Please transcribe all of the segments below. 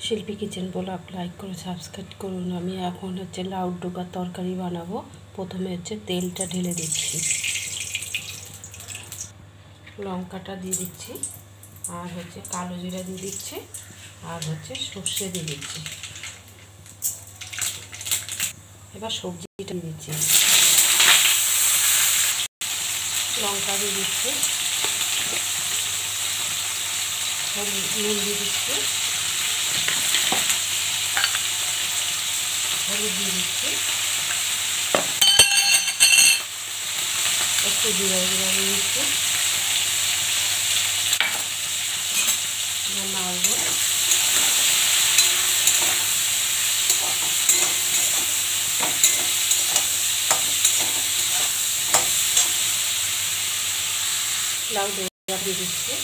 শিল্পী kitchen blog like করে subscribe করুন। আমি এখন লাউ ডোকার তরকারি বানাবো। প্রথমে তেলটা ঢেলে দিচ্ছি, লঙ্কাটা দিয়ে দিচ্ছি, আর কালো জিরা দিয়ে দিচ্ছি, আর সর্ষে দিয়ে দিচ্ছি। এবার সবজিটা দিয়ে দিচ্ছি, লঙ্কা দিয়ে দিচ্ছি, নুন দিয়ে দিচ্ছি, হলুদ দিয়ে দিচ্ছি, একটু জিরা দিয়ে দিচ্ছি, নাড়বো। লাউ ডোকা দিয়ে দিচ্ছি,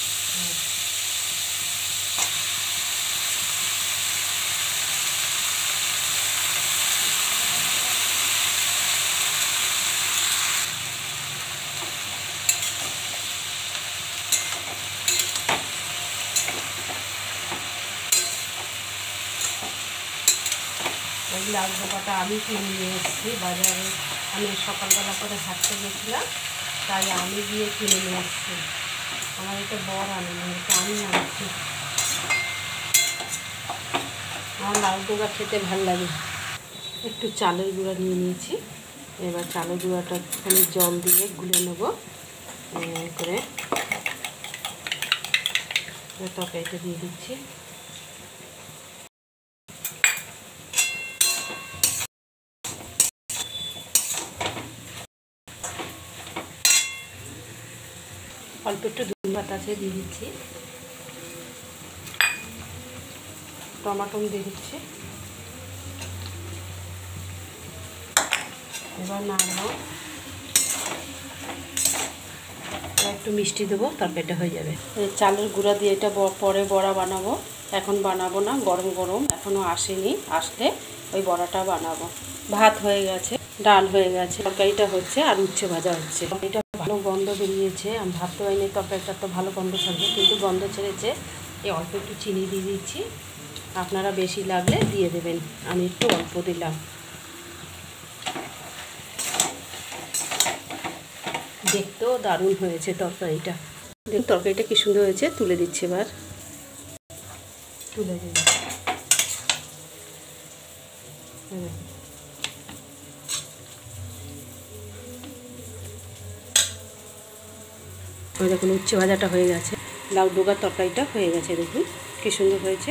ওই লাউ ডোকাটা আমি কিনে নিয়ে এসেছি বাজারে। আমি সকালবেলা করে হাঁটতে গেছিলাম, তাই আমি গিয়ে কিনে নিয়ে এসেছি। আমার এটা বড় আনেনি, এটা আমি আনছি। আমার লাউ ডোকা খেতে ভালো লাগে। একটু চালের গুঁড়া নিয়ে নিয়েছি। এবার চালের গুঁড়াটা একটুখানি জল দিয়ে গুলে নেব করে। তরকারিটা দিয়ে দিচ্ছি, অল্প একটু ধনে পাতা আছে দিয়ে দিচ্ছি, টমাটো দিয়ে দিচ্ছি। এবার নাড়বো, একটু মিষ্টি দেবো, তরকারিটা হয়ে যাবে। চালের গুঁড়া দিয়ে এটা পরে বড়া বানাবো, এখন বানাবো না, গরম গরম এখনও আসেনি, আসলে ওই বড়াটা বানাবো। ভাত হয়ে গেছে, ডাল হয়ে গেছে, তরকারিটা হচ্ছে, আর উচ্ছে ভাজা হচ্ছে। এটা ভালো গন্ধ বেরিয়েছে। আমি ভাবতে পারিনি তরকারিটা তো ভালো গন্ধ ছাড়বে, কিন্তু গন্ধ ছেড়েছে। এই অল্প একটু চিনি দিয়ে দিচ্ছি, আপনারা বেশি লাগলে দিয়ে দেবেন, আমি একটু অল্প দিলাম। দেখতেও দারুণ হয়েছে তরকারিটা। দেখুন তরকারিটা কি সুন্দর হয়েছে। তুলে দিচ্ছি, এবার তুলে দিন। ওই দেখুন উচ্ছে ভাজাটা হয়ে গেছে, লাউ ডোকার তরকারিটা হয়ে গেছে। দেখুন কি সুন্দর হয়েছে।